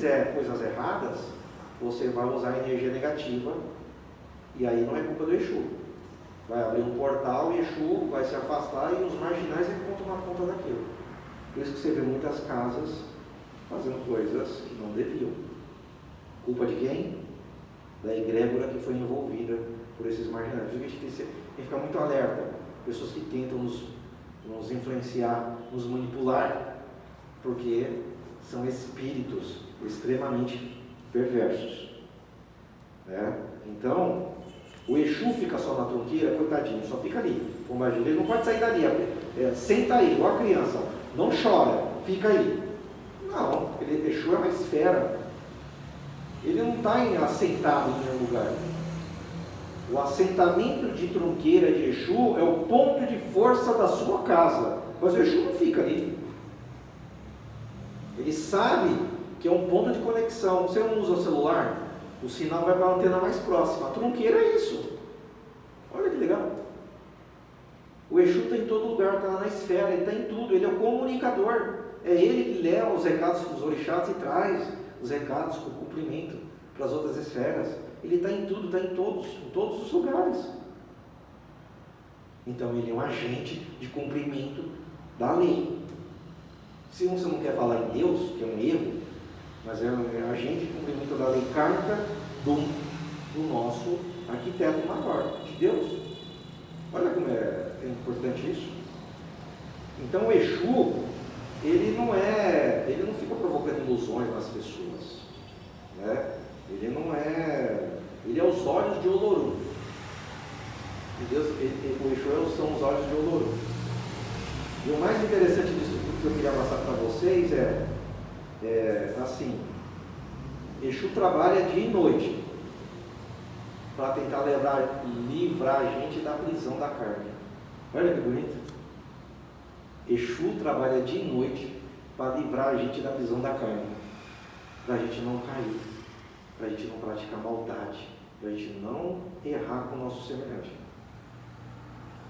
fizer coisas erradas, você vai usar energia negativa, e aí não é culpa do Exu. Vai abrir um portal, o Exu vai se afastar e os marginais é que vão tomar conta daquilo. Por isso que você vê muitas casas fazendo coisas que não deviam. Culpa de quem? Da egrégora que foi envolvida por esses marginais. Por isso que a gente tem que ficar muito alerta. Pessoas que tentam nos influenciar, nos manipular, porque são espíritos extremamente perversos. Né? Então, o Exu fica só na tronqueira, coitadinho, só fica ali. Imagina, ele não pode sair dali, senta aí, igual a criança, não chora, fica aí. Não, Exu é uma esfera. Ele não está assentado em nenhum lugar. O assentamento de tronqueira de Exu é o ponto de força da sua casa. Mas o Exu não fica ali. Ele sabe que é um ponto de conexão. Você não usa o celular, o sinal vai para a antena mais próxima. A tronqueira é isso. Olha que legal. O Exu está em todo lugar, está na esfera, ele está em tudo. Ele é o comunicador. É ele que leva os recados para os orixás e traz os recados com cumprimento para as outras esferas. Ele está em tudo, está em todos os lugares. Então ele é um agente de cumprimento da lei. Se você não quer falar em Deus, que é um erro, mas é um agente de cumprimento da lei kármica do nosso arquiteto maior, de Deus. Olha como é importante isso. Então o Exu, ele não fica provocando ilusões nas pessoas, né? Ele é os olhos de Olorum. O Exu são os olhos de Olorum. E o mais interessante disso que eu queria passar para vocês é assim, Exu trabalha dia e noite para tentar livrar a gente da prisão da carne. Olha que bonito. Exu trabalha dia e noite para livrar a gente da prisão da carne, para a gente não cair, para a gente não praticar maldade, para a gente não errar com o nosso semelhante.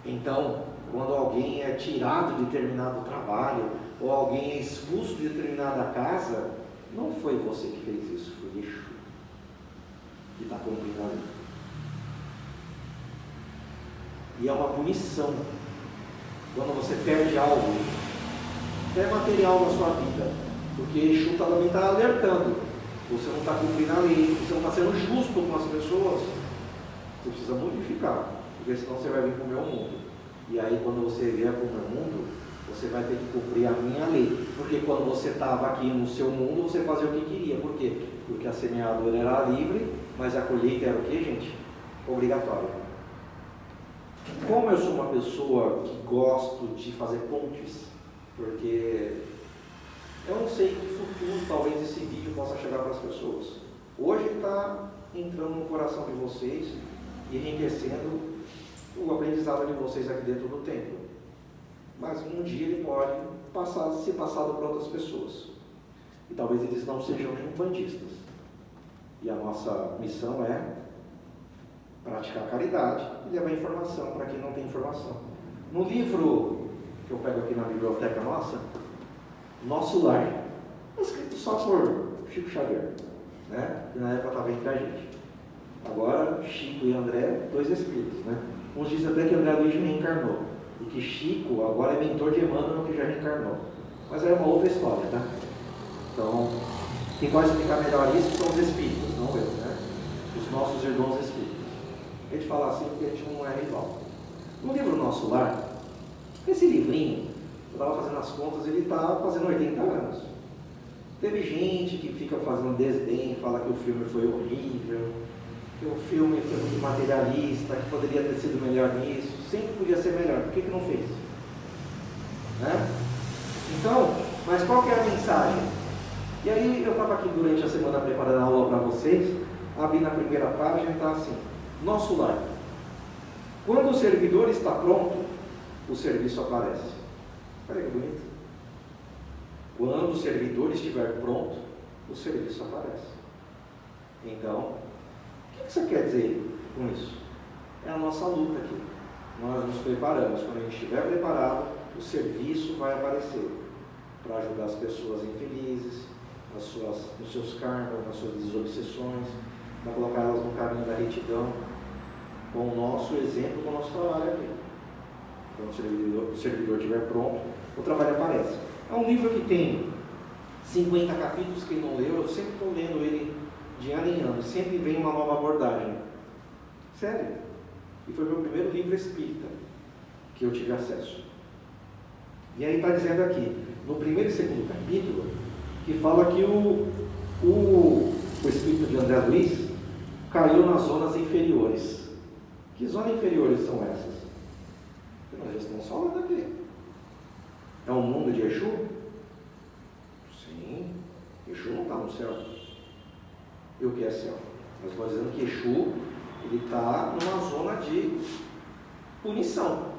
Então, quando alguém é tirado de determinado trabalho, ou alguém é expulso de determinada casa, não foi você que fez isso, foi Exu que está cumprindo a lei. E é uma punição. Quando você perde algo, até material na sua vida, porque Exu também está alertando, você não está cumprindo a lei, você não está sendo justo com as pessoas, você precisa modificar, porque senão você vai vir para o meu mundo. E aí quando você vier para o meu mundo, você vai ter que cumprir a minha lei, porque quando você estava aqui no seu mundo, você fazia o que queria. Por quê? Porque a semeadura era livre, mas a colheita era o que, gente? Obrigatória. Como eu sou uma pessoa que gosto de fazer pontes, porque eu não sei que futuro talvez esse vídeo possa chegar para as pessoas. Hoje ele está entrando no coração de vocês e enriquecendo o aprendizado de vocês aqui dentro do templo. Mas um dia ele pode ser passado para outras pessoas. E talvez eles não sejam nem bandistas. E a nossa missão é praticar caridade e levar informação para quem não tem informação. No livro que eu pego aqui na biblioteca nossa, Nosso Lar, é escrito só por Chico Xavier, né? Que na época estava entre a gente. Agora, Chico e André, dois espíritos, né? Uns dizem até que André Luiz reencarnou, e que Chico agora é mentor de Emmanuel, que já reencarnou. Mas é uma outra história, tá? Então, quem pode explicar melhor isso são os espíritos, não eu, né? Os nossos irmãos espíritos. A gente fala assim porque a gente não é rival. No livro Nosso Lar, esse livrinho, eu estava fazendo as contas, ele está fazendo 80 anos. Teve gente que fica fazendo desdém, fala que o filme foi horrível, que o filme foi muito materialista, que poderia ter sido melhor nisso, sempre podia ser melhor, por que não fez? Né? Então, mas qual que é a mensagem? E aí eu estava aqui durante a semana preparando a aula para vocês, abri na primeira página e está assim, Nosso Lar. Quando o servidor está pronto, o serviço aparece. Olha que bonito. Quando o servidor estiver pronto, o serviço aparece. Então, o que você quer dizer com isso? É a nossa luta aqui. Nós nos preparamos. Quando a gente estiver preparado, o serviço vai aparecer para ajudar as pessoas infelizes, nos seus karmas, nas suas desobsessões, para colocar elas no caminho da retidão, com o nosso exemplo, com o nosso trabalho aqui. Quando o servidor estiver pronto, o trabalho aparece. É um livro que tem 50 capítulos. Quem não leu, eu sempre estou lendo ele de ano em ano, sempre vem uma nova abordagem. Sério. E foi meu primeiro livro espírita que eu tive acesso. E aí está dizendo aqui, no primeiro e segundo capítulo, que fala que o espírito de André Luiz caiu nas zonas inferiores. Que zonas inferiores são essas? Nós já estamos falando aqui. É o mundo de Exu? Sim. Exu não está no céu. E o que é céu? Nós estamos dizendo que Exu está numa zona de punição.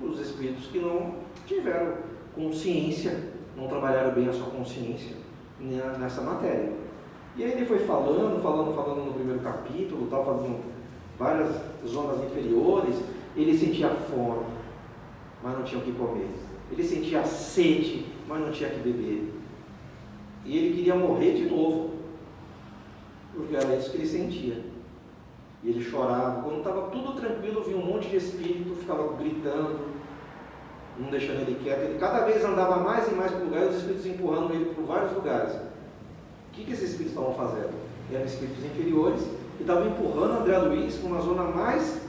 Os espíritos que não tiveram consciência, não trabalharam bem a sua consciência nessa matéria. E aí ele foi falando no primeiro capítulo, estava fazendo várias zonas inferiores. Ele sentia fome, mas não tinha o que comer. Ele sentia sede, mas não tinha o que beber. E ele queria morrer de novo, porque era isso que ele sentia. E ele chorava. Quando estava tudo tranquilo, vinha um monte de espírito, ficava gritando, não deixando ele quieto. Ele cada vez andava mais e mais para o lugar, e os espíritos empurrando ele por vários lugares. O que esses espíritos estavam fazendo? Eram espíritos inferiores que estavam empurrando André Luiz para uma zona mais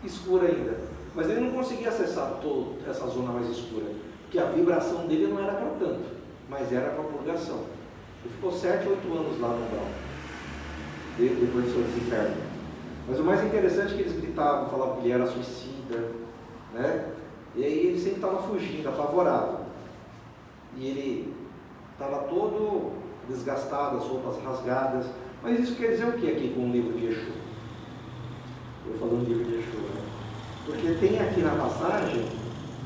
escura ainda. Mas ele não conseguia acessar toda essa zona mais escura, porque a vibração dele não era para tanto, mas era para a purgação. Ele ficou 7, 8 anos lá no umbral, depois do seu desinferno. Mas o mais interessante é que eles gritavam, falavam que ele era suicida, né? E aí ele sempre estava fugindo, apavorado. E ele estava todo desgastado, as roupas rasgadas. Mas isso quer dizer o que aqui com o livro de Exu? Eu falando do livro de Exu, né? Porque tem aqui na passagem,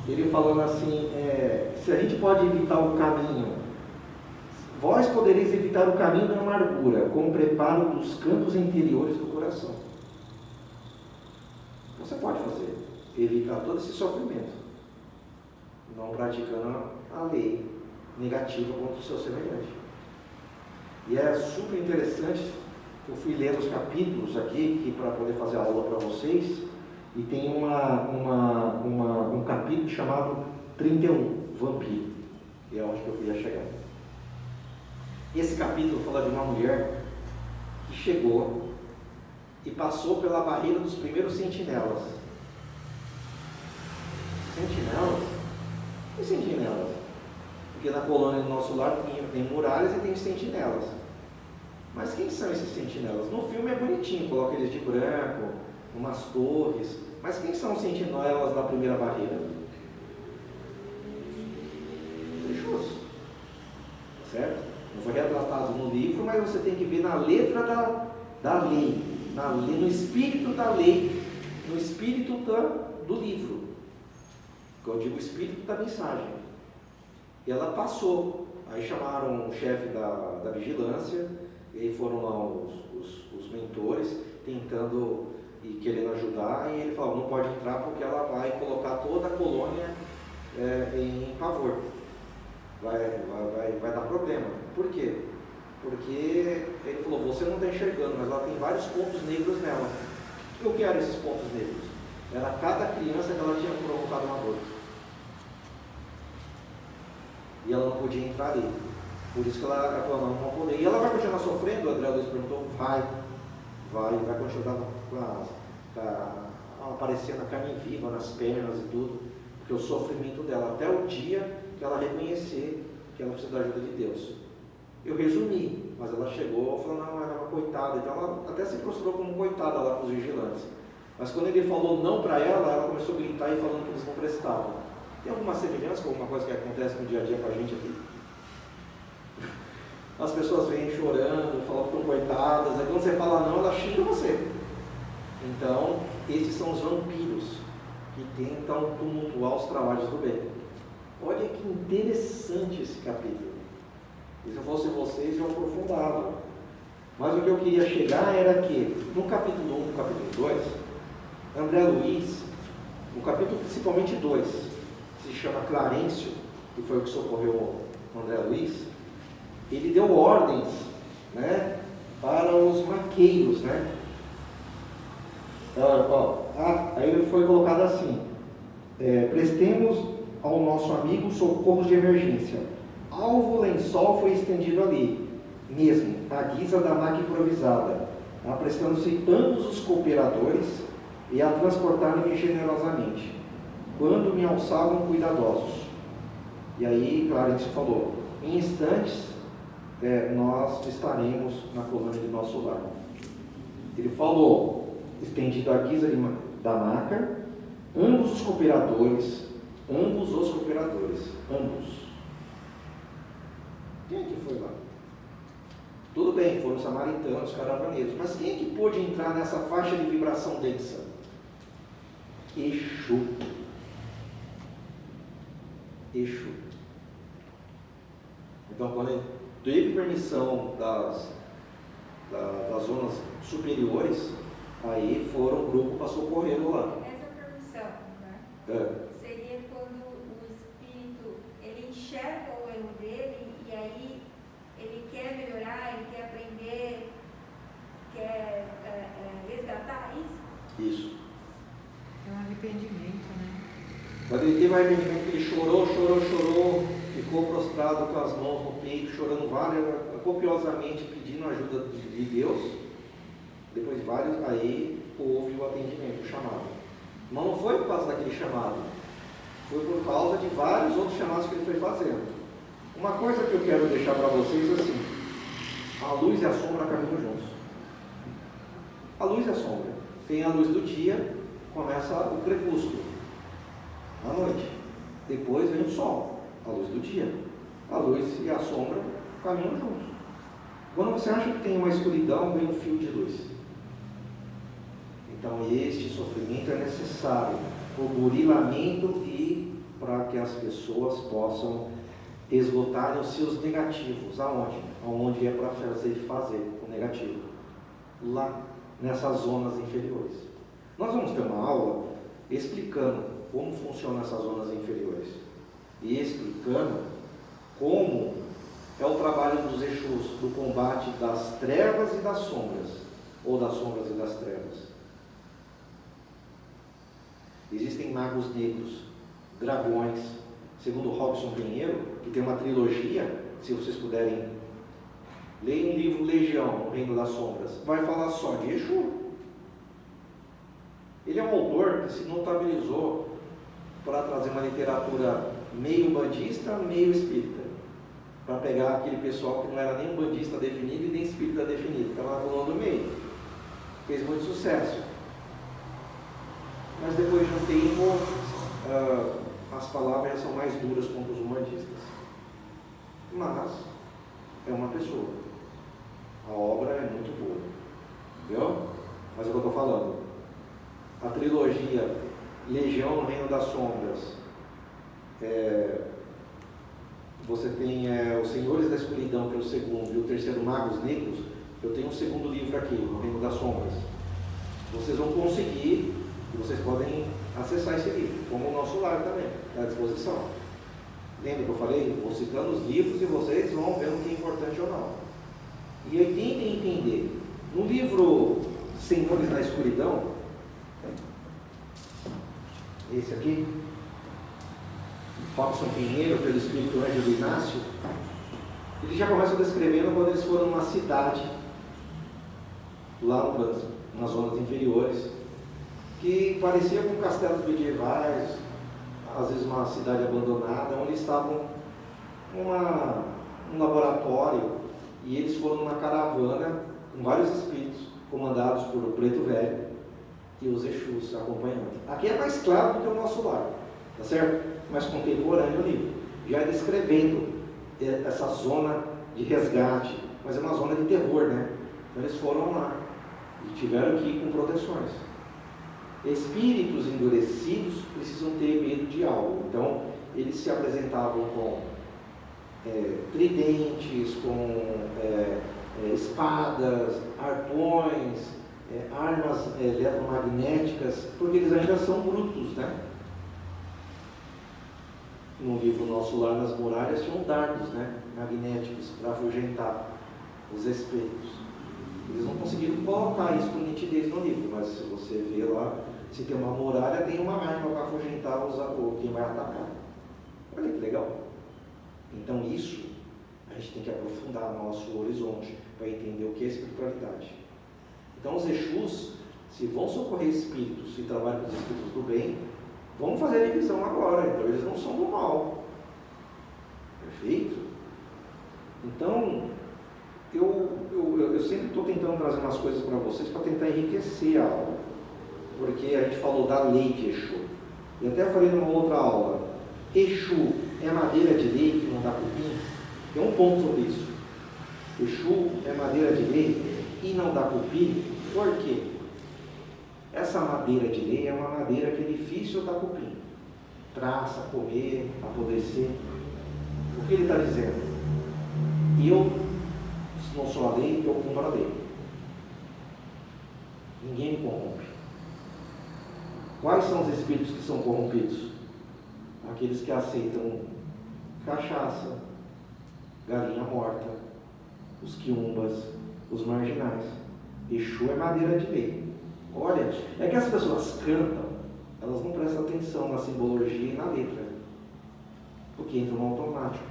ele falando assim, se a gente pode evitar o caminho, vós podereis evitar o caminho da amargura, com o preparo dos campos interiores do coração. Você pode fazer, evitar todo esse sofrimento, não praticando a lei negativa contra o seu semelhante. E é super interessante, eu fui ler os capítulos aqui para poder fazer a aula para vocês, e tem um capítulo chamado 31, Vampiro, e é onde que eu queria chegar. Esse capítulo fala de uma mulher que chegou e passou pela barreira dos primeiros sentinelas. Sentinelas? Que sentinelas? Porque na colônia do nosso lar tem muralhas e tem sentinelas. Mas quem são esses sentinelas? No filme é bonitinho, coloca eles de branco, umas torres. Mas quem são os sentinelas da primeira barreira? Exus. Certo? Não foi retratado no livro, mas você tem que ver na letra da lei, no espírito da lei, no espírito do livro. Que eu digo espírito da mensagem. E ela passou. Aí chamaram o chefe da vigilância, e aí foram lá os mentores tentando e querendo ajudar, e ele falou, não pode entrar porque ela vai colocar toda a colônia em pavor. Vai dar problema. Por quê? Porque ele falou, você não está enxergando, mas ela tem vários pontos negros nela. O que eram esses pontos negros? Era cada criança que ela tinha provocado um aborto. E ela não podia entrar ali. Por isso que ela falou, não vou poder. E ela vai continuar sofrendo? O André Luiz perguntou, vai continuar aparecendo a carne viva nas pernas e tudo, porque o sofrimento dela, até o dia que ela reconhecer que ela precisa da ajuda de Deus. Eu resumi, mas ela chegou e falou, não, ela era uma coitada, então ela até se prostrou como coitada lá para os vigilantes. Mas quando ele falou não para ela começou a gritar e falando que eles não prestavam. Tem alguma semelhança com alguma coisa que acontece no dia a dia com a gente aqui? As pessoas vêm chorando, falando que estão coitadas, aí quando você fala não, ela xinga você. Então, esses são os vampiros que tentam tumultuar os trabalhos do bem. Olha que interessante esse capítulo. E se eu fosse vocês, eu aprofundava. Mas o que eu queria chegar era que, no capítulo 1 e no capítulo 2, André Luiz, no capítulo principalmente 2, se chama Clarencio, que foi o que socorreu André Luiz, ele deu ordens, né, para os maqueiros, né? Aí foi colocado assim: prestemos ao nosso amigo socorros de emergência. Alvo lençol foi estendido ali mesmo, à guisa da maca improvisada, aprestando-se ambos os cooperadores e a transportaram-me generosamente, quando me alçavam cuidadosos. E aí, claro, a gente falou, em instantes nós estaremos na colônia de nosso lar. Ele falou, estendido à guisa da maca, ambos os cooperadores. Quem é que foi lá? Tudo bem, foram os samaritanos, caravaneiros, mas quem é que pôde entrar nessa faixa de vibração densa? Exu. Então, quando ele teve permissão das zonas superiores, aí foram um grupo para socorrer lá. Essa permissão, né? Seria quando o espírito, ele enxerga o erro dele e aí ele quer melhorar, ele quer aprender, quer resgatar isso? Isso. É um arrependimento, né? Quando ele teve um arrependimento, ele chorou, ficou prostrado com as mãos no peito, chorando copiosamente, pedindo ajuda de Deus. Depois de vários, aí houve o atendimento, o chamado. Mas não foi por causa daquele chamado, foi por causa de vários outros chamados que ele foi fazendo. Uma coisa que eu quero deixar para vocês é assim: a luz e a sombra caminham juntos. A luz e a sombra. Tem a luz do dia, começa o crepúsculo, à noite. Depois vem o sol, a luz do dia. A luz e a sombra caminham juntos. Quando você acha que tem uma escuridão, vem um fio de luz. Então este sofrimento é necessário, o burilamento e para que as pessoas possam esgotarem os seus negativos. Aonde? Aonde é para fazer o negativo? Lá, nessas zonas inferiores. Nós vamos ter uma aula explicando como funcionam essas zonas inferiores e explicando como é o trabalho dos Exus, do combate das trevas e das sombras, ou das sombras e das trevas. Existem magos negros, dragões, segundo Robson Pinheiro, que tem uma trilogia, se vocês puderem, leiam o livro Legião, o Reino das Sombras, vai falar só de Exu. Ele é um autor que se notabilizou para trazer uma literatura meio bandista, meio espírita, para pegar aquele pessoal que não era nem um bandista definido e nem espírita definido, estava na coluna do meio. Fez muito sucesso. Mas depois de um tempo, as palavras são mais duras contra os humanistas. Mas é uma pessoa. A obra é muito boa. Entendeu? Mas é o que eu estou falando. A trilogia Legião no Reino das Sombras, você tem Os Senhores da Escuridão, que é o segundo, e o terceiro, Magos Negros. Eu tenho um segundo livro aqui, no Reino das Sombras. Vocês vão conseguir, e vocês podem acessar esse livro, como o nosso lar também, está à disposição. Lembra que eu falei? Vou citando os livros e vocês vão vendo o que é importante ou não. E aí tentem entender. No livro Senhores da Escuridão, esse aqui, Robson Pinheiro, pelo Espírito Ângelo Inácio, ele já começa descrevendo quando eles foram numa cidade, lá nas zonas inferiores, que parecia com castelos medievais, às vezes uma cidade abandonada, onde estavam um laboratório, e eles foram numa caravana com vários espíritos, comandados por o Preto Velho e os Exus acompanhando. Aqui é mais claro do que o nosso lar, tá certo? Mais contemporâneo o livro, já descrevendo essa zona de resgate, mas é uma zona de terror, né? Então eles foram lá e tiveram que ir com proteções. Espíritos endurecidos precisam ter medo de algo, então eles se apresentavam com tridentes, com espadas, arpões, armas eletromagnéticas, porque eles ainda são brutos, né? No livro Nosso Lar nas Muralhas tinham dardos, né? magnéticos para afugentar os espíritos. Eles não conseguiram colocar isso com nitidez no livro, mas se você vê lá, se tem uma muralha, tem uma arma para afugentar quem vai atacar. Olha que legal. Então isso, a gente tem que aprofundar no nosso horizonte para entender o que é espiritualidade. Então os Exus, se vão socorrer espíritos e trabalham com os espíritos do bem, vão fazer a divisão agora, então eles não são do mal. Perfeito? Então, eu sempre estou tentando trazer umas coisas para vocês para tentar enriquecer a aula. Porque a gente falou da lei de Exu. E até falei numa outra aula, Exu é madeira de lei que não dá cupim? Tem um ponto sobre isso. Exu é madeira de lei e não dá cupim, por quê? Essa madeira de lei é uma madeira que é difícil dar cupim. Traça, comer, apodrecer. O que ele está dizendo? Eu não sou a lei, eu cumpro a lei. Ninguém me corrompe. Quais são os espíritos que são corrompidos? Aqueles que aceitam cachaça, galinha morta, os quiumbas, os marginais. Exu é madeira de lei. Olha, é que as pessoas cantam, elas não prestam atenção na simbologia e na letra, porque entram no automático.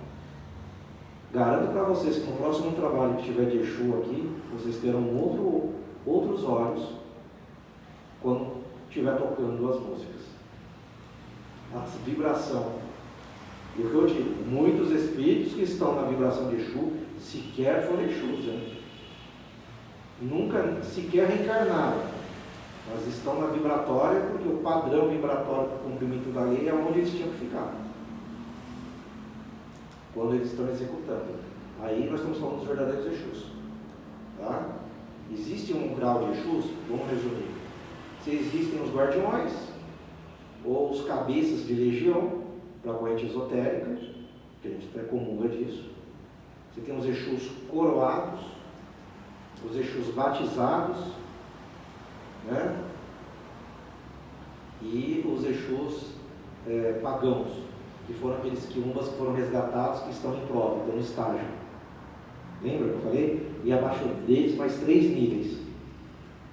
Garanto para vocês que no próximo trabalho que tiver de Exu aqui, vocês terão outros olhos quando estiver tocando as músicas. A vibração. E o que eu digo, muitos espíritos que estão na vibração de Exu sequer foram Exus, hein? Nunca sequer reencarnaram, mas estão na vibratória porque o padrão vibratório do cumprimento da lei é onde eles tinham que ficar quando eles estão executando. Aí nós estamos falando dos verdadeiros Exus, tá? Existe um grau de Exus, vamos resumir. Se existem os guardiões ou os cabeças de legião para a corrente esotérica, que a gente até comunga disso. Você tem os Exus coroados, os Exus batizados, né? E os Exus pagãos, que foram aqueles quiumbas que foram resgatados, que estão em prova, estão no estágio. Lembra que eu falei? E abaixo deles mais 3 níveis.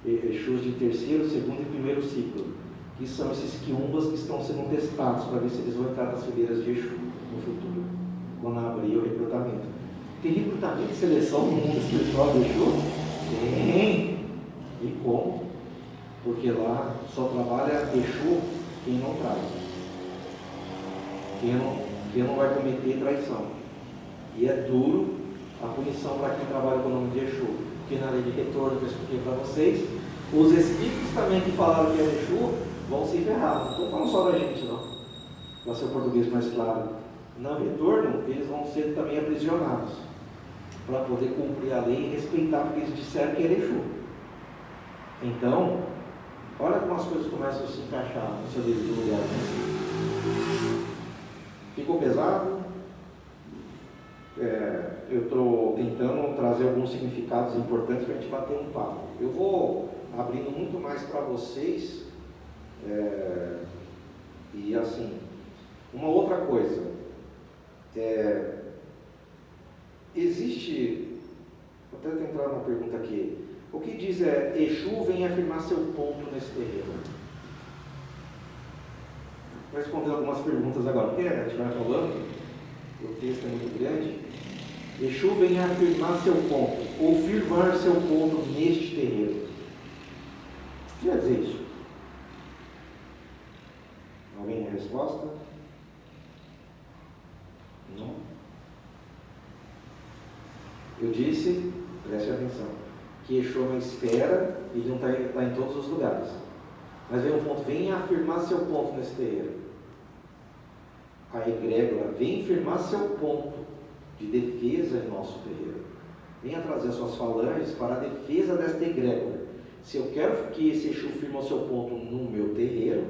Exus de terceiro, segundo e primeiro ciclo. Que são esses quiumbas que estão sendo testados para ver se eles vão entrar nas fileiras de Exu no futuro, quando abrir o recrutamento. Tem recrutamento e seleção no mundo espiritual de Exu? Tem! E como? Porque lá só trabalha Exu quem não trai. Quem não vai cometer traição. E é duro a punição para quem trabalha com o nome de Exu. Porque na lei de retorno que eu expliquei para vocês, os espíritos também que falaram que é Exu vão se ferrar. Não estou falando só da gente, não. Para ser o português mais claro. No retorno, eles vão ser também aprisionados para poder cumprir a lei e respeitar, porque eles disseram que era Exu. Então, olha como as coisas começam a se encaixar no seu devido lugar. Ficou pesado? Eu estou tentando trazer alguns significados importantes para a gente bater um papo. Eu vou abrindo muito mais para vocês. E assim, uma outra coisa. Existe, vou até tentar uma pergunta aqui. O que diz Exu vem afirmar seu ponto nesse terreno? Vou responder algumas perguntas agora, porque a gente vai falando, o texto é muito grande. Exu vem afirmar seu ponto, ou firmar seu ponto neste terreno. O que quer dizer isso? Alguém tem resposta? Não? Eu disse, preste atenção, que Exu é uma esfera e ele não está em todos os lugares. Mas vem um ponto, vem afirmar seu ponto nesse terreiro. A egrégora vem firmar seu ponto de defesa em nosso terreiro. Venha trazer suas falanges para a defesa desta egrégora. Se eu quero que esse Exu firme o seu ponto no meu terreiro,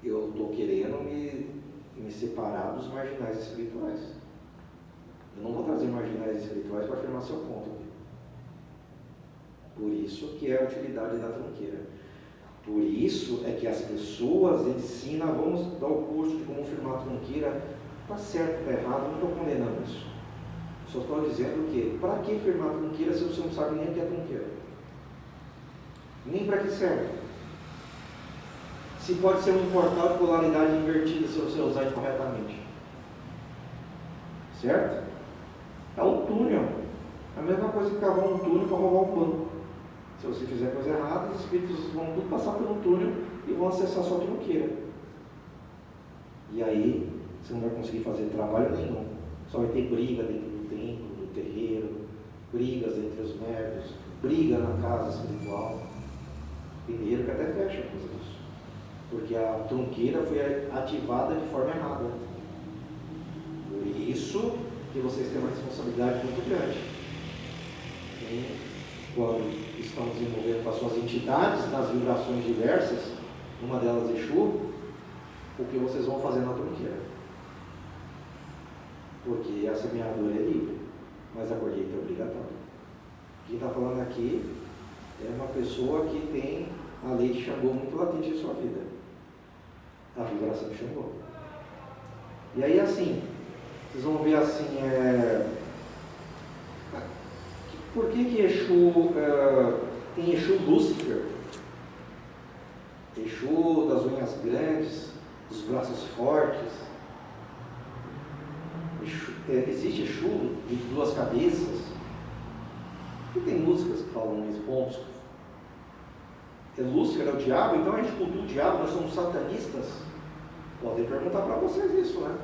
eu estou querendo me separar dos marginais espirituais. Eu não vou trazer marginais espirituais para firmar seu ponto. Por isso que é a utilidade da tranqueira. Por isso é que as pessoas ensinam, vamos dar o curso de como firmar a tranqueira Está certo, está errado, não estou condenando isso. Só estou dizendo que, para que firmar trunqueira se você não sabe nem o que é trunqueira? Nem para que serve? Se pode ser um portal de polaridade invertida se você usar incorretamente. Certo? É um túnel. A mesma coisa que cavar um túnel para roubar um banco. Se você fizer coisa errada, os espíritos vão tudo passar por um túnel e vão acessar sua trunqueira. E aí, você não vai conseguir fazer trabalho nenhum. Só vai ter briga dentro do templo, do terreiro, brigas entre os médiuns, briga na casa espiritual. Tem terreiro que até fecha por isso. Porque a trunqueira foi ativada de forma errada. Por isso que vocês têm uma responsabilidade muito grande. Quando estão desenvolvendo com as suas entidades, nas vibrações diversas, uma delas Exu, o que vocês vão fazer na trunqueira. Porque a semeadura é livre, mas a colheita é obrigatória. Quem está falando aqui é uma pessoa que tem a lei de Xangô muito latente em sua vida. A vibração de Xangô. E aí assim, vocês vão ver assim, por que Exu tem Exu Lúcifer? Exu das unhas grandes, dos braços fortes. Existe Exu de duas cabeças. E tem músicas que falam nesses pontos. Lúcifer é o diabo, então a gente cultua o diabo, nós somos satanistas. Podem perguntar para vocês isso, né?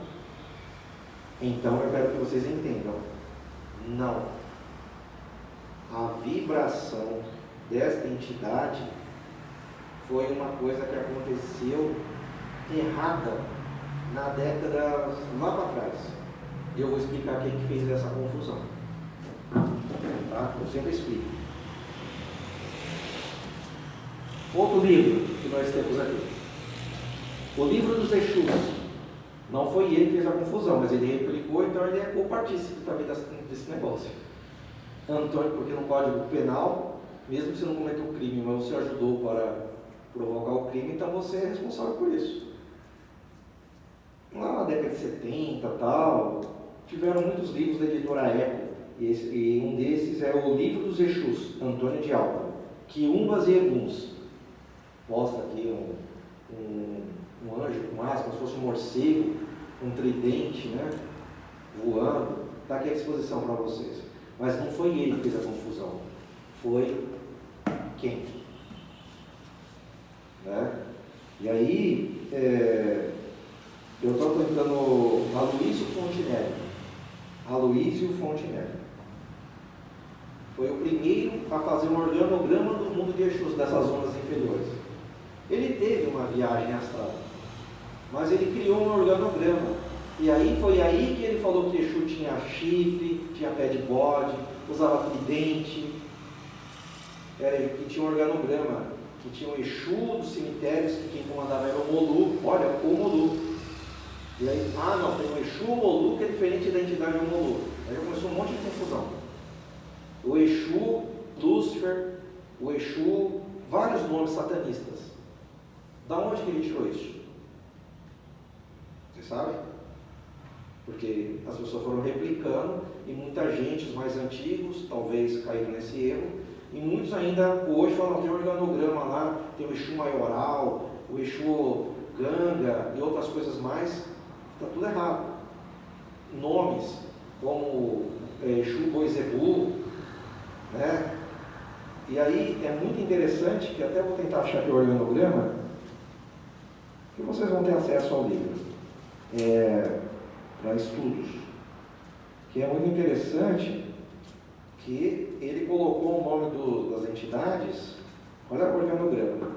Então eu quero que vocês entendam. Não. A vibração desta entidade foi uma coisa que aconteceu errada na década lá para trás. E eu vou explicar quem que fez essa confusão. Tá? Eu sempre explico. Outro livro que nós temos aqui. O livro dos Exus. Não foi ele que fez a confusão, mas ele replicou, então ele é copartícipe também desse negócio. Antônio, porque no Código Penal, mesmo que você não cometeu o crime, mas você ajudou para provocar o crime, então você é responsável por isso. Lá na década de 70 tal, tiveram muitos livros da editora Eco, e um desses é o Livro dos Exus, Antônio de Alva, Quiumbas e Eguns. Mostra aqui um anjo com asas, como se fosse um morcego, um tridente, né, voando. Está aqui à disposição para vocês. Mas não foi ele que fez a confusão. Foi quem? Né? E aí, eu estou tentando Aloísio Fontenelle. Foi o primeiro a fazer um organograma do mundo de Exus, dessas zonas inferiores. Ele teve uma viagem astral, mas ele criou um organograma. E aí foi aí que ele falou que Exu tinha chifre, tinha pé de bode, usava tridente, que tinha um organograma, que tinha um Exu dos cemitérios, que quem comandava era o Molu. Olha, o Molu. E aí, não, tem o Exu Molu que é diferente da entidade do Molu. Aí começou um monte de confusão. O Exu, Lúcifer, o Exu, vários nomes satanistas. Da onde que ele tirou isso? Vocês sabem? Porque as pessoas foram replicando e muita gente, os mais antigos, talvez caíram nesse erro, e muitos ainda hoje falam, tem um organograma lá, tem o Exu Maioral, o Exu Ganga e outras coisas mais, está tudo errado. Nomes como Exu Boizebu, né? E aí é muito interessante, que até vou tentar achar aqui o organograma, que vocês vão ter acesso ao livro. Para estudos, que é muito interessante, que ele colocou o nome das entidades, olha o organograma,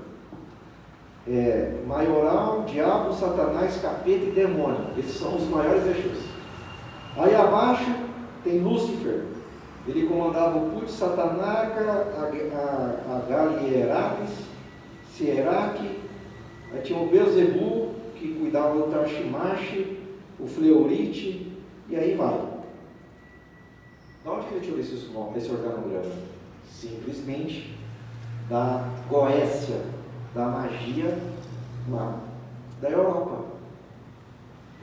Maioral, Diabo, Satanás, Capeta e Demônio. Esses são os maiores Exus. Aí abaixo tem Lúcifer, ele comandava o Put Satanaka, a Galierapis, Sieraque. Aí tinha o Beelzebu, que cuidava do Tashimashi, o Fleurite, e aí vai. Da onde que ele tirou esse organograma? Simplesmente da Goécia, da magia lá da Europa.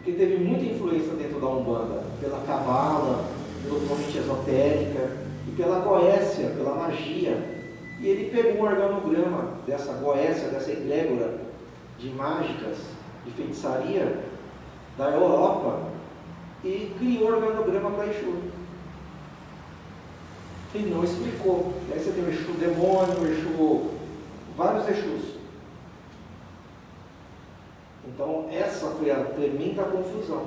porque teve muita influência dentro da Umbanda, pela cabala, pela corrente esotérica e pela goécia, pela magia. E ele pegou um organograma dessa goécia, dessa egrégora de mágicas, de feitiçaria da Europa e criou o organograma para Exu. E não explicou. E aí você tem o Exu demônio, o Exu, vários Exus. Então essa foi a tremenda confusão.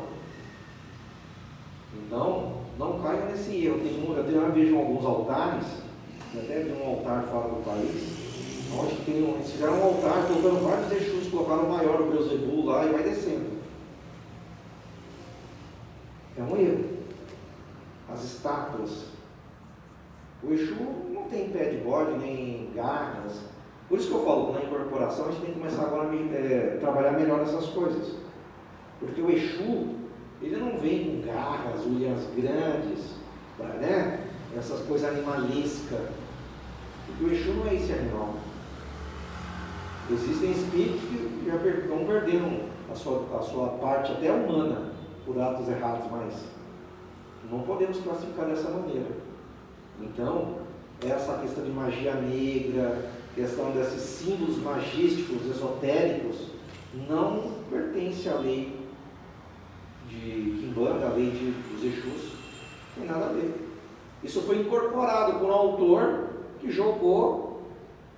Então, não caia nesse erro. Eu vejo alguns altares, eu até vi um altar fora do país, onde eles fizeram um altar colocando vários Exus, colocaram o maior, o Beuzebu lá e vai descendo. É um erro. As estátuas. O Exu não tem pé de bode, nem garras. Por isso que eu falo que na incorporação a gente tem que começar agora a trabalhar melhor essas coisas. Porque o Exu, ele não vem com garras, unhas grandes, né? Essas coisas animalescas. Porque o Exu não é esse animal. Existem espíritos que já estão perdendo a sua parte até humana por atos errados, mas não podemos classificar dessa maneira. Então, essa questão de magia negra, questão desses símbolos magísticos, esotéricos, não pertence à lei de Quimbanda, a lei dos Exus, não tem nada a ver. Isso foi incorporado por um autor que jogou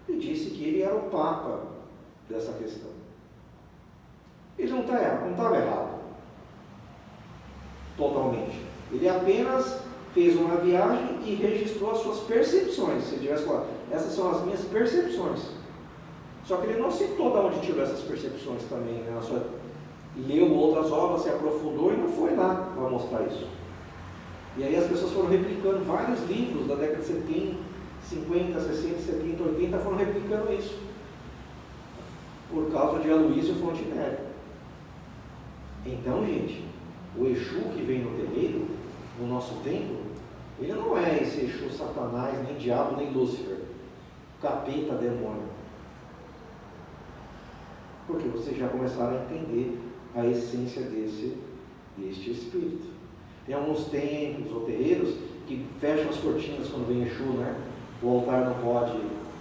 e disse que ele era o Papa dessa questão. Ele não estava errado, totalmente. Ele apenas fez uma viagem e registrou as suas percepções. Se ele tivesse falado, essas são as minhas percepções. Só que ele não citou de onde tirou essas percepções também, né? Leu outras obras, se aprofundou e não foi lá para mostrar isso. E aí as pessoas foram replicando vários livros da década de 70, 50, 60, 70, 80, foram replicando isso. Por causa de Aloysio Fontenelle. Então, gente, o Exu que vem no terreiro, no nosso templo, ele não é esse Exu Satanás, nem diabo, nem Lúcifer, capeta, demônio. Porque vocês já começaram a entender a essência deste espírito. Tem alguns templos ou terreiros que fecham as cortinas quando vem Exu, né? O altar não pode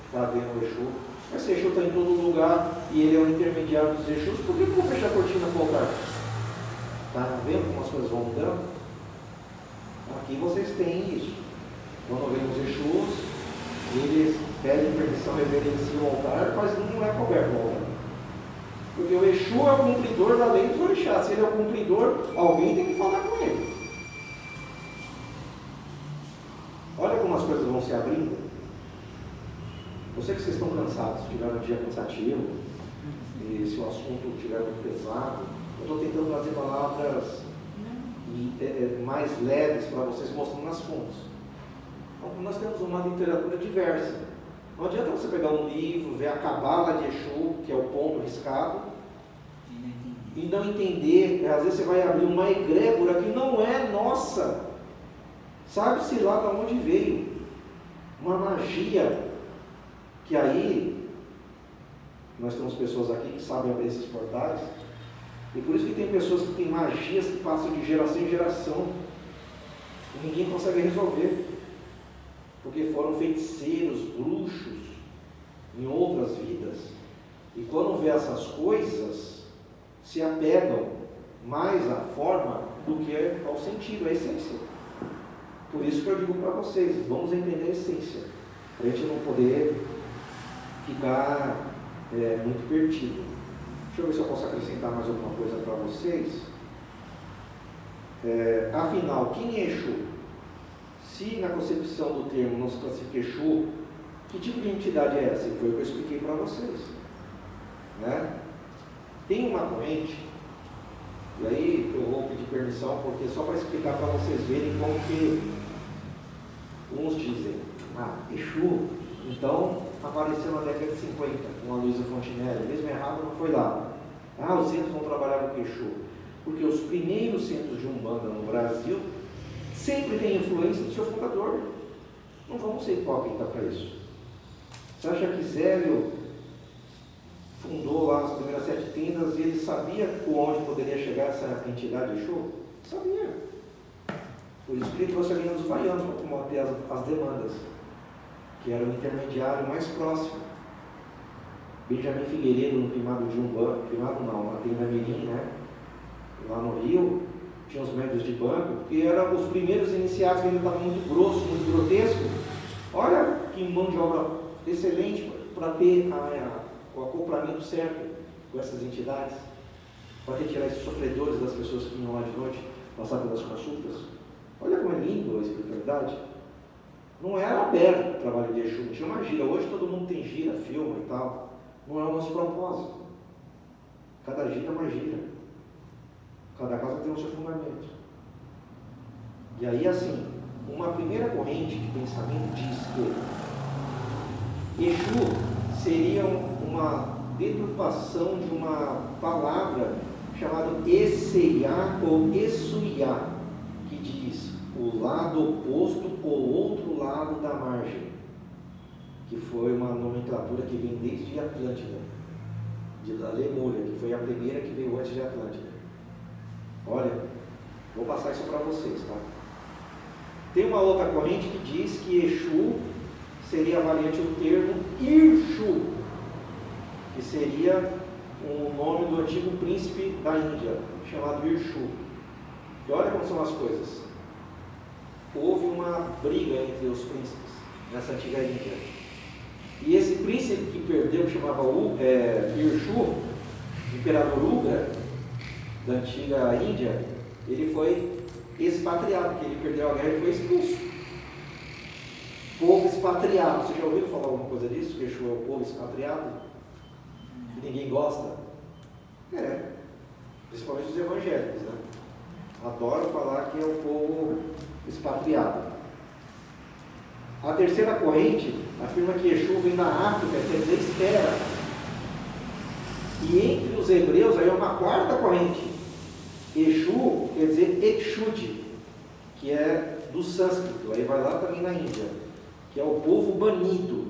estar vendo o Exu. Mas se Exu está em todo lugar e ele é o intermediário dos Exus, por que não fechar a cortina para o altar? Está vendo como as coisas vão mudando? Aqui vocês têm isso. Quando vem os Exus, eles pedem permissão, reverenciam o altar, mas não é coberto o altar. Porque o Exu é o cumpridor da lei dos orixás. Se ele é o cumpridor, alguém tem que falar com ele. Olha como as coisas vão se abrindo. Eu sei que vocês estão cansados, tiveram um dia cansativo, e se o assunto estiver muito pesado, eu estou tentando trazer palavras mais leves para vocês, mostrando as fontes. Então, nós temos uma literatura diversa. Não adianta você pegar um livro, ver a cabala de Exu, que é o ponto riscado, e não entender. Às vezes você vai abrir uma egrégora que não é nossa. Sabe-se lá de onde veio. Uma magia, que aí, nós temos pessoas aqui que sabem abrir esses portais, e por isso que tem pessoas que têm magias que passam de geração em geração, e ninguém consegue resolver. Porque foram feiticeiros, bruxos, em outras vidas. E quando vê essas coisas, se apegam mais à forma do que ao sentido, à essência. Por isso que eu digo para vocês, vamos entender a essência, para a gente não poder ficar muito perdido. Deixa eu ver se eu posso acrescentar mais alguma coisa para vocês. Afinal, quem é Exu? Se na concepção do termo não se classifica Exu, que tipo de entidade é essa? Foi o que eu expliquei para vocês. Né? Tem uma corrente, e aí eu vou pedir permissão, porque só para explicar para vocês verem como que uns dizem, Exu, então apareceu na década de 50, com a Aloysio Fontenelle, mesmo errado não foi lá. Os centros vão trabalhar com Exu, porque os primeiros centros de Umbanda no Brasil sempre tem influência do seu fundador. Não vamos ser hipócritas para isso. Você acha que Zélio fundou lá as primeiras 7 tendas e ele sabia onde poderia chegar essa entidade de Exu? Sabia. Por isso que ele trouxe a linha dos baianos para combater as demandas, que era o intermediário mais próximo. Benjamin Figueiredo, no primado de Umbanda, primado não, na tenda Mirim, né? Lá no Rio, tinha os médios de banco, que eram os primeiros iniciados que ainda estavam muito grosso, muito grotesco. Olha que mão de obra excelente para ter o acoplamento certo com essas entidades, para retirar esses sofredores das pessoas que iam lá de noite, passar pelas consultas. Olha como é lindo a espiritualidade. Não era aberto o trabalho de Exu, não tinha uma gira. Hoje todo mundo tem gira, filma e tal. Não é o nosso propósito. Cada gira é uma gira. Cada casa tem o seu fundamento. E aí, assim, uma primeira corrente de pensamento diz que Exu seria uma deturpação de uma palavra chamada Esseiá ou Essuiá, que diz o lado oposto ou outro lado da margem, que foi uma nomenclatura que vem desde Atlântida, da Lemúria, que foi a primeira que veio antes de Atlântida. Olha, vou passar isso para vocês, tá? Tem uma outra corrente que diz que Exu seria a variante do termo Irshu, que seria o nome do antigo príncipe da Índia, chamado Irshu. E olha como são as coisas. Houve uma briga entre os príncipes nessa antiga Índia. E esse príncipe que perdeu, que chamava Irshu, imperador Ugra, da antiga Índia, ele foi expatriado, porque ele perdeu a guerra e foi expulso. Povo expatriado, você já ouviu falar alguma coisa disso? Que Exu é o povo expatriado? Que ninguém gosta? Principalmente os evangélicos, né? Adoram falar que é o povo expatriado. A terceira corrente afirma que Exu vem da África, quer dizer esfera. E entre os hebreus aí é uma quarta corrente. Exu quer dizer Ekshudi, que é do sânscrito, aí vai lá também na Índia, que é o povo banido,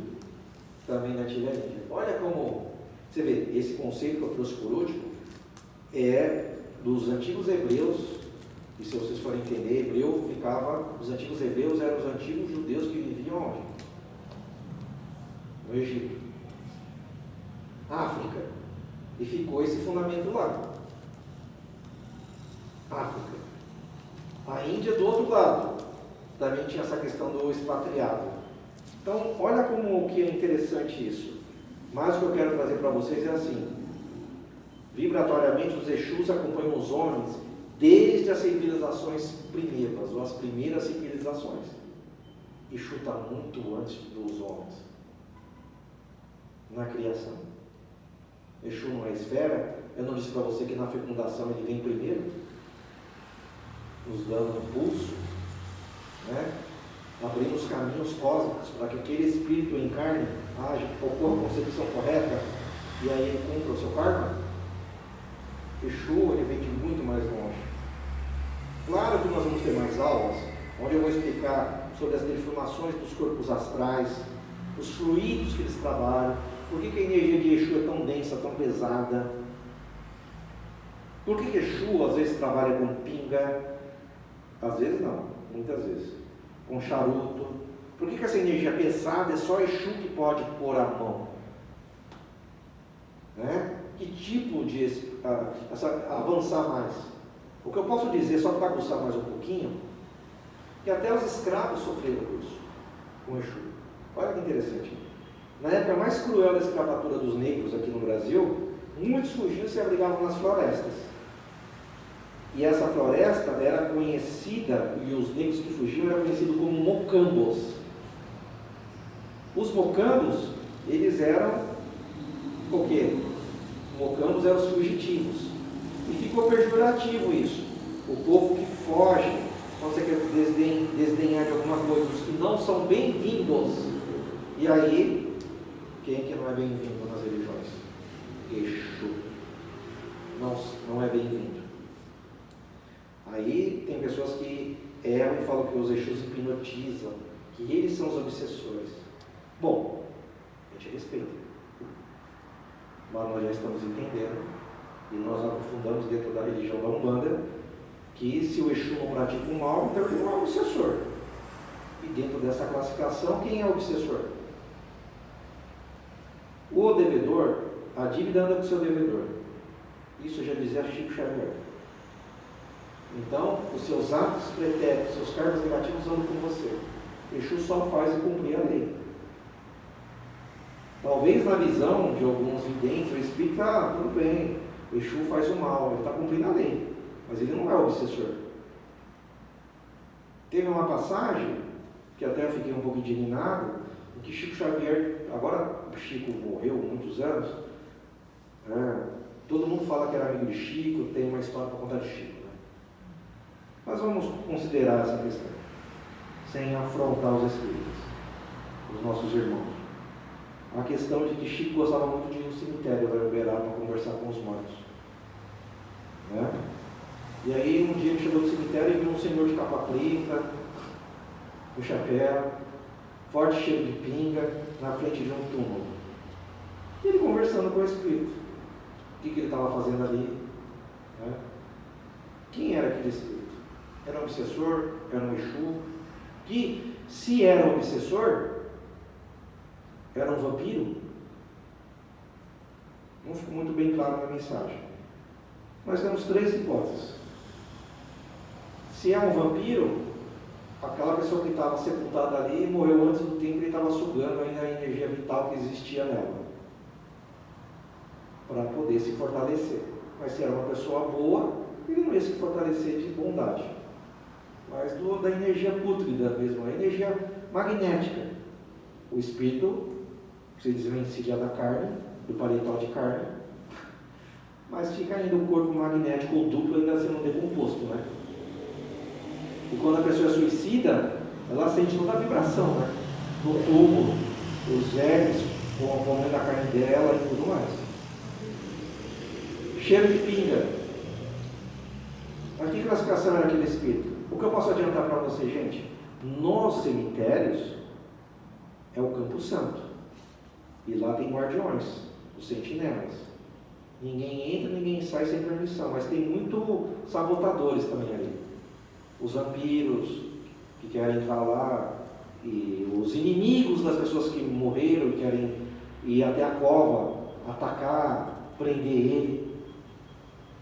também na antiga Índia. Olha como, você vê, esse conceito que eu trouxe por último é dos antigos hebreus. E se vocês forem entender, hebreu os antigos hebreus eram os antigos judeus que viviam onde? No Egito. África. E ficou esse fundamento lá. África. A Índia do outro lado também tinha essa questão do expatriado. Então, olha como que é interessante isso. Mas o que eu quero trazer para vocês é assim: vibratoriamente os Exus acompanham os homens desde as civilizações primeiras, ou as primeiras civilizações. Exu está muito antes dos homens na criação. Exu não é esfera. Eu não disse para você que na fecundação ele vem primeiro, nos dando um pulso, né? Abrindo os caminhos cósmicos para que aquele espírito encarne, ocorra a concepção correta e aí ele cumpra o seu karma. Exu ele vem de muito mais longe. Claro que nós vamos ter mais aulas, onde eu vou explicar sobre as deformações dos corpos astrais, os fluidos que eles trabalham, por que a energia de Exu é tão densa, tão pesada, por que Exu às vezes trabalha com pinga, às vezes não, muitas vezes, com charuto, por que essa energia pesada é só Exu que pode pôr a mão, né? Que tipo de avançar mais? O que eu posso dizer, só para aguçar mais um pouquinho, que até os escravos sofreram isso com Exu. Olha que interessante. Na época mais cruel da escravatura dos negros aqui no Brasil, muitos fugiam e se abrigavam nas florestas. E essa floresta era conhecida, e os negros que fugiam eram conhecidos como mocambos. Os mocambos, eles eram o quê? Mocambos eram os fugitivos. E ficou pejorativo isso. O povo que foge, quando você quer desdenhar de alguma coisa, os que não são bem-vindos. E aí, quem é que não é bem-vindo nas religiões? Exu. Não é bem-vindo. Aí tem pessoas que erram e falam que os Exus hipnotizam, que eles são os obsessores. Bom, a gente respeita. mas nós já estamos entendendo, e nós aprofundamos dentro da religião da Umbanda, que se o Exu não pratica o mal, então ele não é o obsessor. E dentro dessa classificação, quem é o obsessor? O devedor, a dívida anda com o seu devedor. Isso já dizia Chico Xavier. Então, os seus atos pretéritos, seus cargos negativos andam com você. Exu só faz cumprir a lei. Talvez na visão de alguns videntes, o espírito, tudo bem, o Exu faz o mal, ele está cumprindo a lei, mas ele não é o obsessor. Teve uma passagem, que até eu fiquei um pouco indignado, em que Chico Xavier, agora o Chico morreu há muitos anos, todo mundo fala que era amigo de Chico, tem uma história para contar de Chico. Né? Mas vamos considerar essa questão, sem afrontar os espíritos, os nossos irmãos. A questão de que Chico gostava muito de ir no cemitério da Uberaba para conversar com os mortos. Né? E aí um dia ele chegou no cemitério e viu um senhor de capa preta, com chapéu, forte cheiro de pinga, na frente de um túmulo. E ele conversando com o espírito. O que ele estava fazendo ali? Né? Quem era aquele espírito? Era um obsessor? Era um Exu? Que, se era um obsessor, era um vampiro? Não ficou muito bem claro na mensagem. Nós temos 3 hipóteses. Se é um vampiro, aquela pessoa que estava sepultada ali morreu antes do tempo e estava sugando ainda a energia vital que existia nela, para poder se fortalecer. Mas se era uma pessoa boa, ele não ia se fortalecer de bondade, mas da energia pútrida mesmo, a energia magnética. O espírito se desvencilha da carne, do paletó de carne, mas fica ainda o corpo magnético ou duplo ainda sendo decomposto, né? E quando a pessoa é suicida, ela sente toda a vibração, né? Do túmulo, os vermes comendo a carne dela e tudo mais. Cheiro de pinga. Mas que classificação era aquele espírito? O que eu posso adiantar para você, gente? Nos cemitérios é o Campo Santo. E lá tem guardiões, os sentinelas. Ninguém entra, ninguém sai sem permissão, mas tem muito sabotadores também ali. Os vampiros que querem entrar lá, e os inimigos das pessoas que morreram e querem ir até a cova, atacar, prender ele.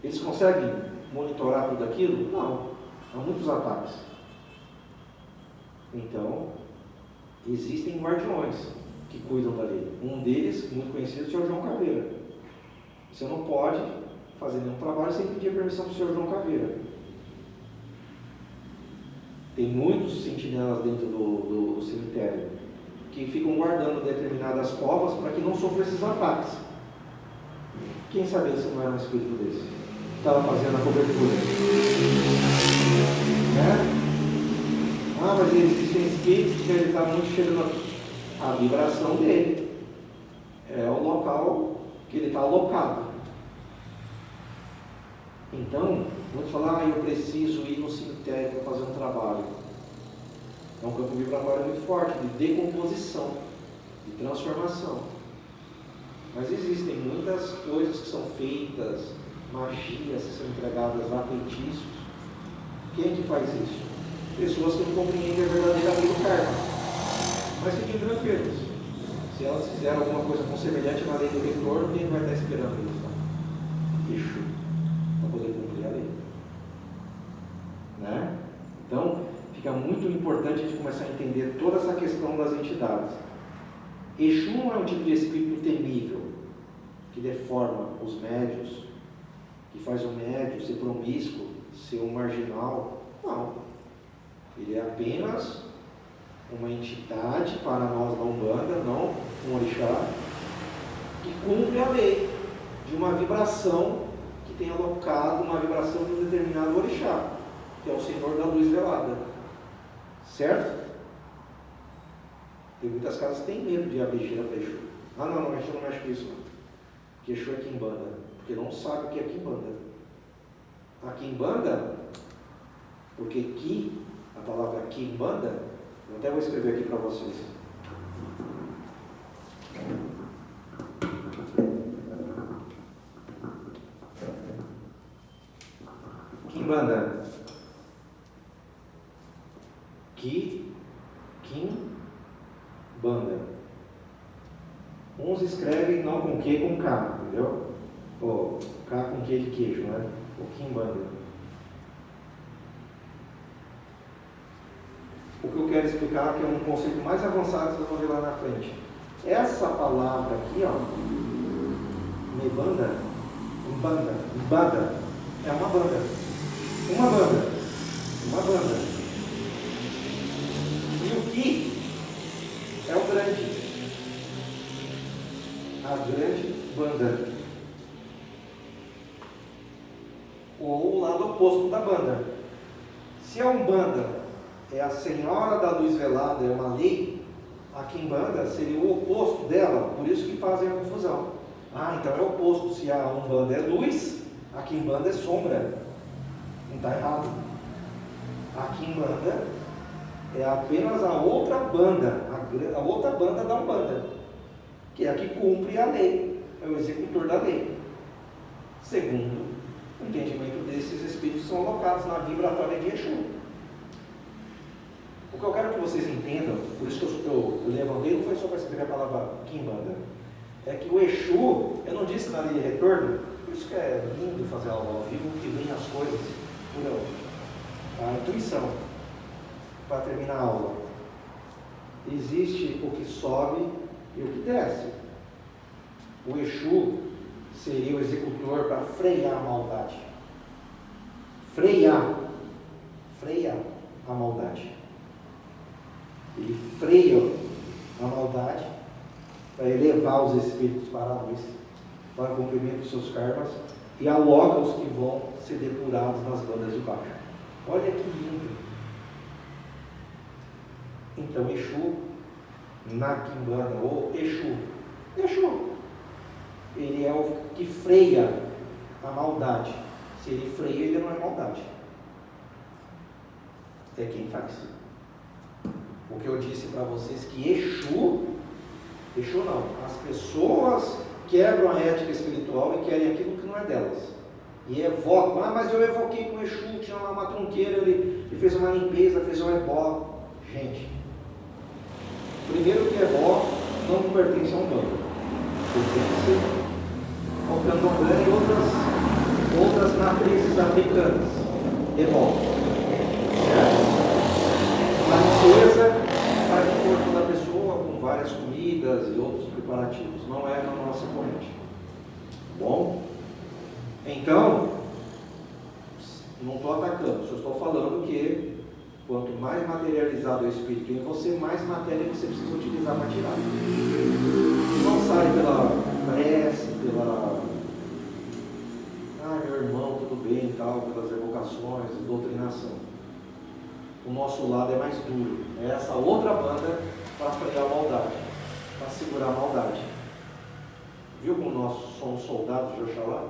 Eles conseguem monitorar tudo aquilo? Não. Há muitos ataques. Então, existem guardiões que cuidam da lei. Um deles, muito conhecido, é o Sr. João Caveira. Você não pode fazer nenhum trabalho sem pedir permissão do Sr. João Caveira. Tem muitos sentinelas dentro do cemitério que ficam guardando determinadas covas para que não sofram esses ataques. Quem sabia se não era um espírito desse? Estava fazendo a cobertura. Mas existem espíritos que ele está muito cheio a vibração dele. É o local que ele está alocado. Então, muitos falam, eu preciso ir no cemitério para fazer um trabalho. É um campo vibratório muito forte, de decomposição, de transformação. Mas existem muitas coisas que são feitas, magias que são entregadas a feitiços. Quem é que faz isso? Pessoas que não compreendem a verdadeira lei do karma. Mas fiquem tranquilos. Se elas fizeram alguma coisa com semelhante na lei do retorno, quem vai estar esperando isso? Exu, para poder cumprir a lei. Né? Então, fica muito importante a gente começar a entender toda essa questão das entidades. Exu não é um tipo de espírito temível, que deforma os médios, que faz o médio ser promíscuo, ser um marginal. Não. Ele é apenas uma entidade para nós da Umbanda, não um orixá, que cumpre a lei de uma vibração que tem alocado uma vibração de um determinado orixá, que é o Senhor da Luz Velada. Certo? Tem muitas casas que têm medo de abrir gira para Exu. Não, Exu não mexe com isso, não. Porque Exu é quimbanda. Porque não sabe o que é quimbanda. A quimbanda, porque ki, a palavra quimbanda, eu até vou escrever aqui para vocês. banda. Uns escrevem não com Q, com K, entendeu? Ou K com Q de queijo, né? Ou Kimbanda. O que eu quero explicar, que é um conceito mais avançado, vocês vão ver lá na frente. Essa palavra aqui, ó, Mebanda, Mbanda, é uma banda. Uma banda. Uma banda. E o Ki é o grande. A grande banda. Ou o lado oposto da banda. Se a Umbanda é a senhora da luz velada, é uma lei, a Kimbanda seria o oposto dela, por isso que fazem a confusão. Ah, então é o oposto. Se a Umbanda é luz, a Kimbanda é sombra. Não está errado. A Kimbanda é apenas a outra banda, a outra banda da Umbanda, que é a que cumpre a lei, é o executor da lei. Segundo o entendimento desses espíritos, são alocados na vibratória de Exu. O que eu quero que vocês entendam, por isso que eu levantei, não foi só para escrever a palavra Kimbanda, é que o Exu, eu não disse na lei de retorno, por isso que é lindo fazer aula ao vivo, que vem as coisas por a intuição, para terminar a aula. Existe o que sobe e o que desce. O Exu seria o executor para frear a maldade. Frear a maldade. Ele freia a maldade para elevar os espíritos para a luz, para o cumprimento dos seus karmas, e aloca os que vão ser depurados nas bandas de baixo. Olha que lindo! Então, Exu, na Kimbanda, ou Exu, ele é o que freia a maldade. Se ele freia, ele não é maldade. É quem faz. O que eu disse para vocês que Exu não, as pessoas quebram a ética espiritual e querem aquilo que não é delas. E evocam, mas eu evoquei com Exu, tinha uma trunqueira, ele fez uma limpeza, fez um ebó. Gente, primeiro que ebó não pertence a um bando, pertence ao candomblé e outras matrizes africanas. Ebó. Certo? Uma limpeza faz o corpo da pessoa com várias comidas e outros preparativos. Não é na nossa corrente. Bom? Então, não estou atacando, só estou falando que quanto mais materializado é o espírito em você, mais matéria você precisa utilizar para tirar. Não sai pela prece, pela meu irmão, tudo bem e tal, pelas evocações, doutrinação. O nosso lado é mais duro. É essa outra banda para frear a maldade, para segurar a maldade. Viu como nós somos soldados de Oxalá?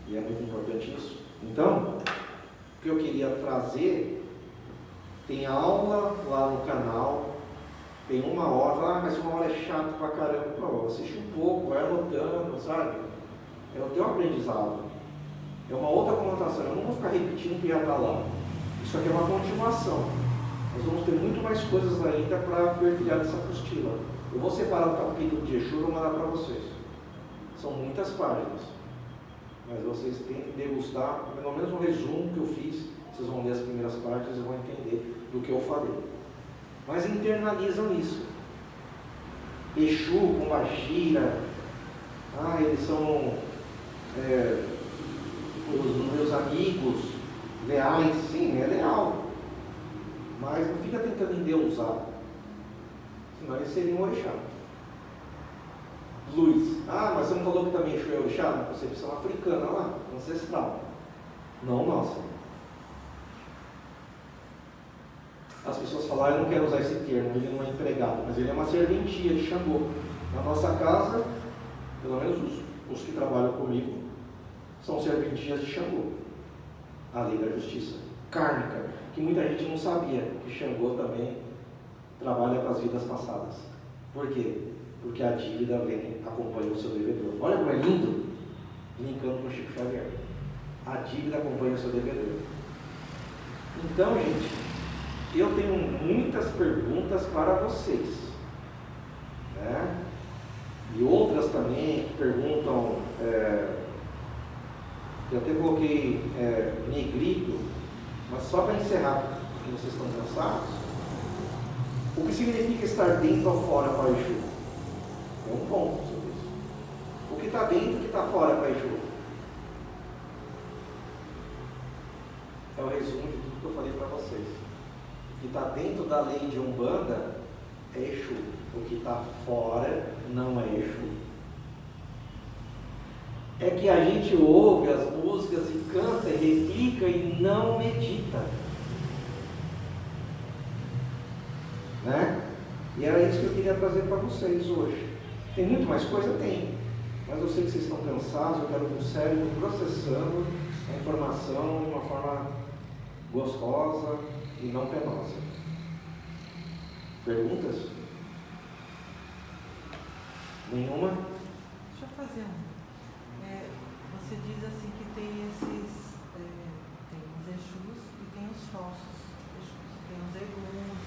E é muito importante isso. Então, o que eu queria trazer, tem aula lá no canal, tem 1 hora, mas 1 hora é chato pra caramba. Pô, assiste um pouco, vai anotando, sabe? É o teu aprendizado. É uma outra conotação. Eu não vou ficar repetindo o que já está lá. Isso aqui é uma continuação. Nós vamos ter muito mais coisas ainda para perfilhar essa apostila. Eu vou separar o capítulo de Exu e vou mandar para vocês. São muitas páginas. Mas vocês têm que degustar, pelo menos um resumo que eu fiz. Vocês vão ler as primeiras partes e vão entender do que eu falei. Mas internalizam isso. Exu, Pombagira, eles são os meus amigos leais. Sim, é leal. Mas não fica tentando endeusar. Senão eles seriam orixá. Luz. Mas você não falou que também Exu é orixá? Na concepção africana lá, ancestral. Não nossa. As pessoas falam, eu não quero usar esse termo, ele não é empregado, mas ele é uma serventia de Xangô. Na nossa casa, pelo menos os que trabalham comigo, são serventias de Xangô. A lei da justiça kármica, que muita gente não sabia, que Xangô também trabalha com as vidas passadas. Por quê? Porque a dívida vem, acompanha o seu devedor. Olha como é lindo, linkando com o Chico Xavier. A dívida acompanha o seu devedor. Então, gente, eu tenho muitas perguntas para vocês. né? E outras também que perguntam, eu até coloquei negrito, mas só para encerrar, porque vocês estão cansados, o que significa estar dentro ou fora para Exu? É um ponto sobre isso. O que está dentro e o que está fora para Exu? É o resumo de tudo que eu falei para vocês. O que está dentro da lei de Umbanda é Exu. O que está fora não é Exu. É que a gente ouve as músicas e canta e replica e não medita. Né? E era isso que eu queria trazer para vocês hoje. Tem muito mais coisa? Tem. Mas eu sei que vocês estão cansados, eu quero que o cérebro processando a informação de uma forma gostosa e não penosa. Perguntas? Nenhuma? Deixa eu fazer um. Você diz assim que tem esses, tem os Exus e tem os falsos Exus, tem os Eguns.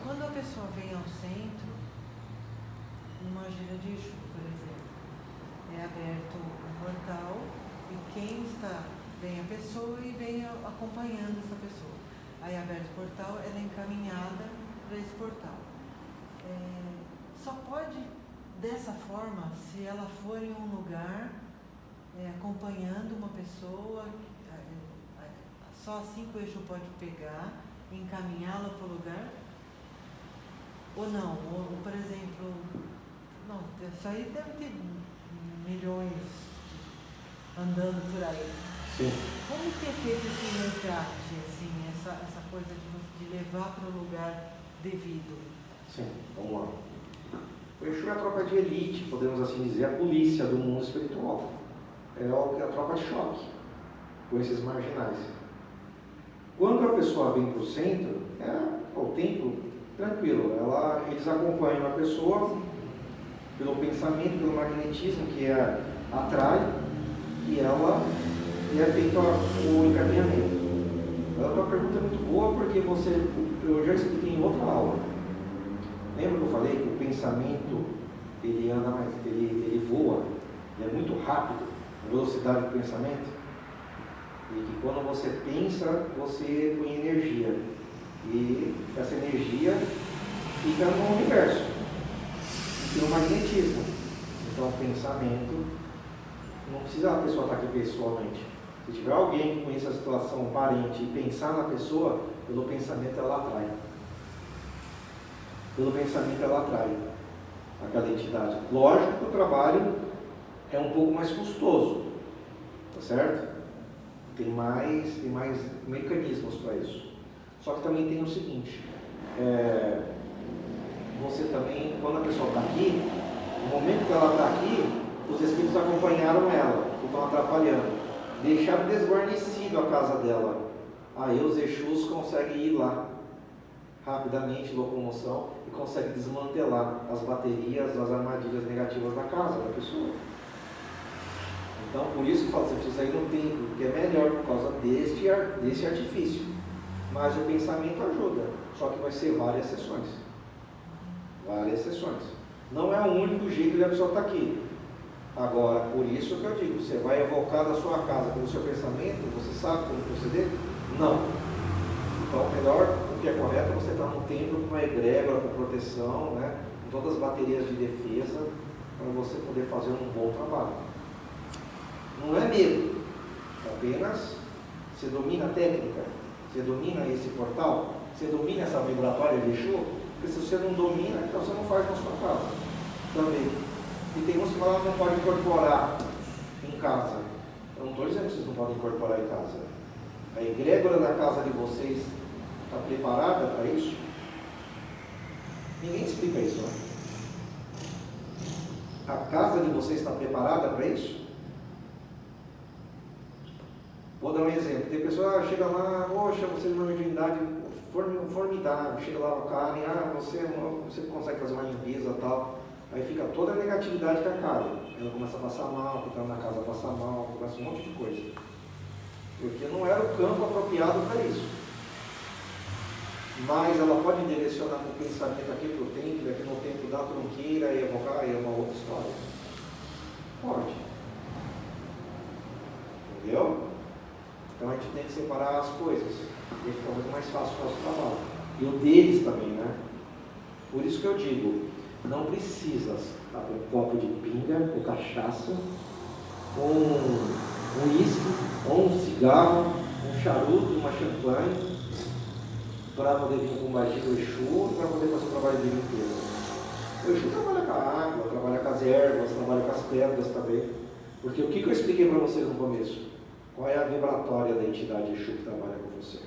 Quando a pessoa vem ao centro, numa gira de Exu, por exemplo, é aberto um portal e vem a pessoa e vem acompanhando essa pessoa. Aí aberto o portal, ela é encaminhada para esse portal. Só pode dessa forma se ela for em um lugar acompanhando uma pessoa, só assim que o Exu pode pegar e encaminhá-la para o lugar? Ou não? Ou, por exemplo, não, isso aí deve ter milhões andando por aí. Sim. Como que é feito esse resgate, assim, essa coisa de levar para o lugar devido? Sim, vamos lá. O Exu é a tropa de elite, podemos assim dizer, a polícia do mundo espiritual. É a tropa de choque com esses marginais. Quando a pessoa vem para o centro, o templo, tranquilo, eles acompanham a pessoa pelo pensamento, pelo magnetismo que atrai, e é feito o encaminhamento. A tua pergunta é muito boa porque eu já expliquei em outra aula. Lembra que eu falei que o pensamento ele anda mais, ele voa, ele é muito rápido, a velocidade do pensamento, e que quando você pensa, você põe energia, e essa energia fica no universo, e tem o magnetismo. Então o pensamento, não precisa a pessoa estar aqui pessoalmente. Se tiver alguém que conheça a situação, um parente, e pensar na pessoa, pelo pensamento ela atrai. Pelo pensamento ela atrai aquela entidade. Lógico que o trabalho é um pouco mais custoso, tá certo? Tem mais mecanismos para isso. Só que também tem o seguinte, você também, quando a pessoa está aqui, no momento que ela está aqui, os espíritos acompanharam ela, que estão atrapalhando, deixaram desguarnecido a casa dela. Aí os Exus conseguem ir lá rapidamente, locomoção, e conseguem desmantelar as baterias, as armadilhas negativas da casa da pessoa. Então, por isso que fala, você precisa ir no templo, que é melhor por causa desse artifício. Mas o pensamento ajuda, só que vai ser várias sessões. Várias sessões. Não é o único jeito de a pessoa estar aqui. Agora, por isso que eu digo, você vai evocar da sua casa pelo seu pensamento, você sabe como proceder? Não. Então, melhor, o que é correto é você estar no templo com uma egrégora, com proteção, né? Com todas as baterias de defesa, para você poder fazer um bom trabalho. Não é medo, apenas você domina a técnica, você domina esse portal, você domina essa vibratória de Exu, porque se você não domina, então você não faz na sua casa também. E tem uns que falam que não pode incorporar em casa. Eu não estou dizendo que vocês não podem incorporar em casa. A egrégora da casa de vocês está preparada para isso? Ninguém explica isso, né? A casa de vocês está preparada para isso? Vou dar um exemplo. Tem pessoa que chega lá, poxa, você é uma mediunidade formidável, chega lá o cara e você consegue fazer uma limpeza e tal. Aí fica toda a negatividade com a casa. Ela começa a passar mal, fica na casa passar mal, começa um monte de coisa. Porque não era o campo apropriado para isso. mas ela pode direcionar com o pensamento aqui para o templo, aqui no templo da tronqueira e evocar, é uma outra história. Pode. Entendeu? Então a gente tem que separar as coisas, e fica muito mais fácil o nosso trabalho. E o deles também, né? Por isso que eu digo, não precisa estar com um copo de pinga ou cachaça, um uísque, ou um cigarro, um charuto, uma champanhe, para poder vir com o Magido Exu, para poder fazer o trabalho de limpeza. O Exu trabalha com a água, trabalha com as ervas, trabalha com as pedras também. Porque o que eu expliquei para vocês no começo? Qual é a vibratória da entidade Exu que trabalha com você?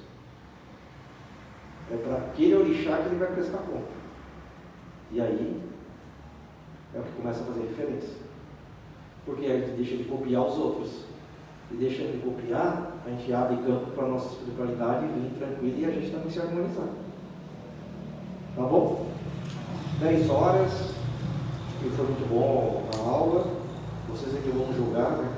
É para aquele orixá que ele vai prestar conta. E aí é o que começa a fazer diferença. Porque aí a gente deixa de copiar os outros. E deixa de copiar, a gente abre campo para a nossa espiritualidade e vir tranquilo e a gente também se harmonizar. Tá bom? 10 horas, e foi muito bom a aula. Vocês é que vão julgar, né?